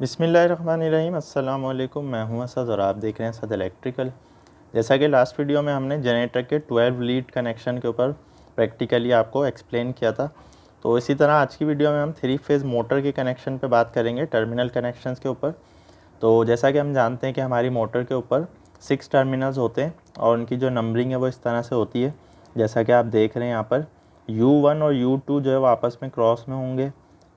बिस्मिल्लाहिर्रहमानिर्रहीम। अस्सलाम वालेकुम। मैं हूं असद और आप देख रहे हैं असद इलेक्ट्रिकल। जैसा कि लास्ट वीडियो में हमने जनरेटर के 12 लीड कनेक्शन के ऊपर प्रैक्टिकली आपको एक्सप्लेन किया था, तो इसी तरह आज की वीडियो में हम 3 फेज़ मोटर के कनेक्शन पे बात करेंगे, टर्मिनल कनेक्शंस के ऊपर। तो जैसा कि हम जानते हैं कि हमारी मोटर के ऊपर 6 टर्मिनल्स होते हैं और उनकी जो नंबरिंग है वो इस तरह से होती है, जैसा कि आप देख रहे हैं यहाँ पर U1 और U2 जो है वो आपस में क्रॉस में होंगे,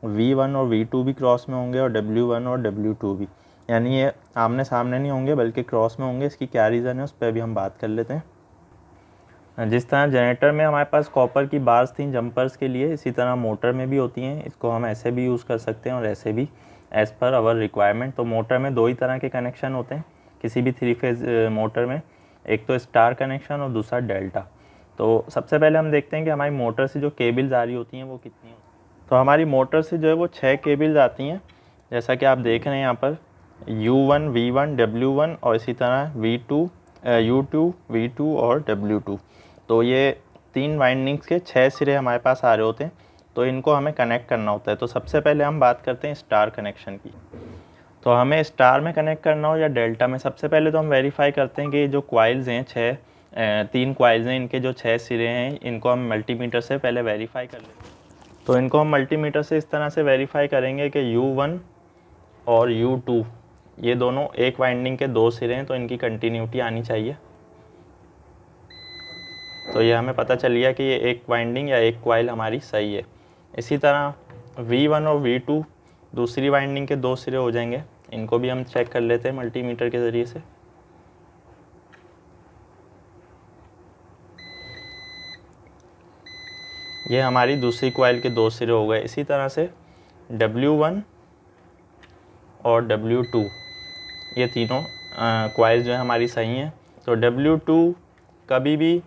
V1 और V2 भी क्रॉस में होंगे और W1 और W2 भी, यानी ये आमने सामने नहीं होंगे बल्कि क्रॉस में होंगे। इसकी क्या रीज़न है उस पर भी हम बात कर लेते हैं। जिस तरह जनरेटर में हमारे पास कॉपर की बार्स थी जंपर्स के लिए, इसी तरह मोटर में भी होती हैं। इसको हम ऐसे भी यूज़ कर सकते हैं और ऐसे भी, एज़ पर आवर रिक्वायरमेंट। तो मोटर में 2 ही तरह के कनेक्शन होते हैं किसी भी 3 फेज़ मोटर में, एक तो स्टार कनेक्शन और दूसरा डेल्टा। तो सबसे पहले हम देखते हैं कि हमारी मोटर से जो केबल्स आ रही होती हैं वो कितनी होती हैं। तो हमारी मोटर से जो है वो 6 केबल्स आती हैं, जैसा कि आप देख रहे हैं यहाँ पर U1, V1, W1 और इसी तरह V2, U2, V2 और W2। तो ये 3 वाइंडिंग्स के 6 सिरे हमारे पास आ रहे होते हैं, तो इनको हमें कनेक्ट करना होता है। तो सबसे पहले हम बात करते हैं स्टार कनेक्शन की। तो हमें स्टार में कनेक्ट करना हो या डेल्टा में, सबसे पहले तो हम वेरीफाई करते हैं कि जो कॉइल्स हैं 3 कॉइल्स हैं, इनके जो 6 सिरे हैं इनको हम मल्टीमीटर से पहले वेरीफाई कर लेते हैं। तो इनको हम मल्टीमीटर से इस तरह से वेरीफाई करेंगे कि U1 और U2 ये दोनों एक वाइंडिंग के 2 सिरे हैं, तो इनकी कंटिन्यूटी आनी चाहिए। तो ये हमें पता चल गया कि ये एक वाइंडिंग या एक कॉइल हमारी सही है। इसी तरह V1 और V2 दूसरी वाइंडिंग के 2 सिरे हो जाएंगे, इनको भी हम चेक कर लेते हैं मल्टीमीटर के ज़रिए से। ये हमारी दूसरी कॉइल के 2 सिरे हो गए। इसी तरह से W1 और W2 ये तीनों कॉइल जो है हमारी सही हैं। तो W2 कभी भी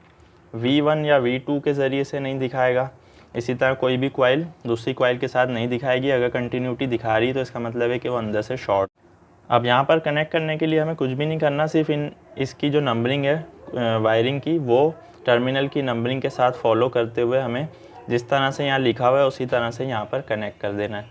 V1 या V2 के ज़रिए से नहीं दिखाएगा। इसी तरह कोई भी कॉइल दूसरी कॉइल के साथ नहीं दिखाएगी। अगर कंटिन्यूटी दिखा रही है तो इसका मतलब है कि वो अंदर से शॉर्ट। अब यहाँ पर कनेक्ट करने के लिए हमें कुछ भी नहीं करना, सिर्फ इसकी जो नंबरिंग है वायरिंग की, वो टर्मिनल की नंबरिंग के साथ फॉलो करते हुए हमें जिस तरह से यहाँ लिखा हुआ है उसी तरह से यहाँ पर कनेक्ट कर देना है।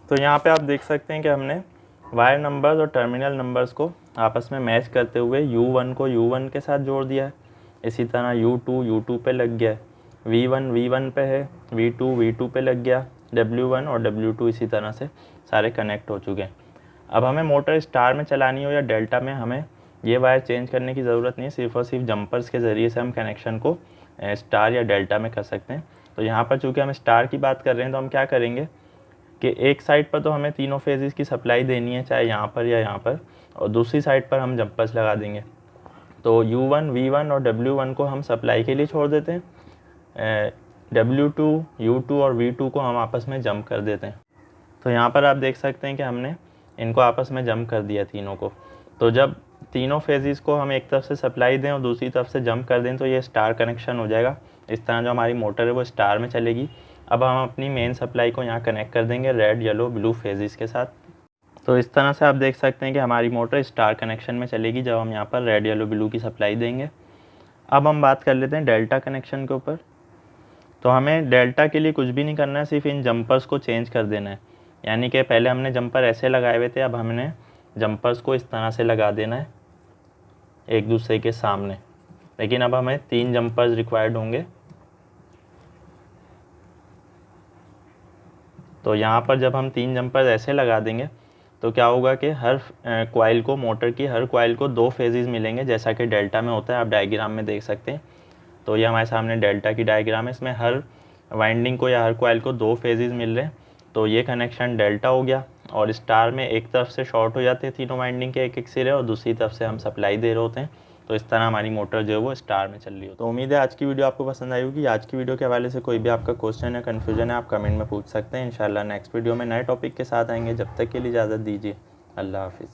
तो यहाँ पे आप देख सकते हैं कि हमने वायर नंबर्स और टर्मिनल नंबर्स को आपस में मैच करते हुए U1 को U1 के साथ जोड़ दिया है, इसी तरह U2 U2 पे लग गया है, V1 V1 पे है, V2 V2 पे लग गया, W1 और W2 इसी तरह से सारे कनेक्ट हो चुके हैं। अब हमें मोटर स्टार में चलानी हो या डेल्टा में, हमें ये वायर चेंज करने की ज़रूरत नहीं है। सिर्फ और सिर्फ जंपर्स के ज़रिए से हम कनेक्शन को स्टार या डेल्टा में कर सकते हैं। तो यहाँ पर चूँकि हम स्टार की बात कर रहे हैं तो हम क्या करेंगे कि एक साइड पर तो हमें तीनों फेजेस की सप्लाई देनी है, चाहे यहाँ पर या यहाँ पर, और दूसरी साइड पर हम जंपर्स लगा देंगे। तो U1 V1 और W1 को हम सप्लाई के लिए छोड़ देते हैं, W2 U2 और V2 को हम आपस में जंप कर देते हैं। तो यहाँ पर आप देख सकते हैं कि हमने इनको आपस में जंप कर दिया तीनों को। तो जब तीनों फेजेस को हम एक तरफ से सप्लाई दें और दूसरी तरफ से जंप कर दें तो ये स्टार कनेक्शन हो जाएगा। इस तरह जो हमारी मोटर है वो स्टार में चलेगी। अब हम अपनी मेन सप्लाई को यहाँ कनेक्ट कर देंगे रेड येलो ब्लू फेजेस के साथ। तो इस तरह से आप देख सकते हैं कि हमारी मोटर स्टार कनेक्शन में चलेगी जब हम यहाँ पर रेड येलो ब्लू की सप्लाई देंगे। अब हम बात कर लेते हैं डेल्टा कनेक्शन के ऊपर। तो हमें डेल्टा के लिए कुछ भी नहीं करना है, सिर्फ इन जंपर्स को चेंज कर देना है। यानी कि पहले हमने जंपर ऐसे लगाए हुए थे, अब हमने जंपर्स को इस तरह से लगा देना है एक दूसरे के सामने। लेकिन अब हमें 3 जंपर्स रिक्वायर्ड होंगे। तो यहाँ पर जब हम 3 जंपर्स ऐसे लगा देंगे तो क्या होगा कि हर कॉइल को, मोटर की हर कॉइल को 2 फेजेस मिलेंगे, जैसा कि डेल्टा में होता है। आप डायग्राम में देख सकते हैं। तो ये हमारे सामने डेल्टा की डायग्राम है, इसमें हर वाइंडिंग को या हर कॉइल को 2 फेजेस मिल रहे हैं। तो ये कनेक्शन डेल्टा हो गया। और स्टार में एक तरफ से शॉर्ट हो जाते हैं तीनों वाइंडिंग के एक एक सिरे और दूसरी तरफ से हम सप्लाई दे रहे होते हैं। तो इस तरह हमारी मोटर जो है वो स्टार में चल रही हो। तो उम्मीद है आज की वीडियो आपको पसंद आई होगी। आज की वीडियो के हवाले से कोई भी आपका क्वेश्चन या कन्फ्यूजन है आप कमेंट में पूछ सकते हैं। इंशाल्लाह नेक्स्ट वीडियो में नए टॉपिक के साथ आएंगे। जब तक के लिए इजाज़त दीजिए। अल्लाह हाफिज़।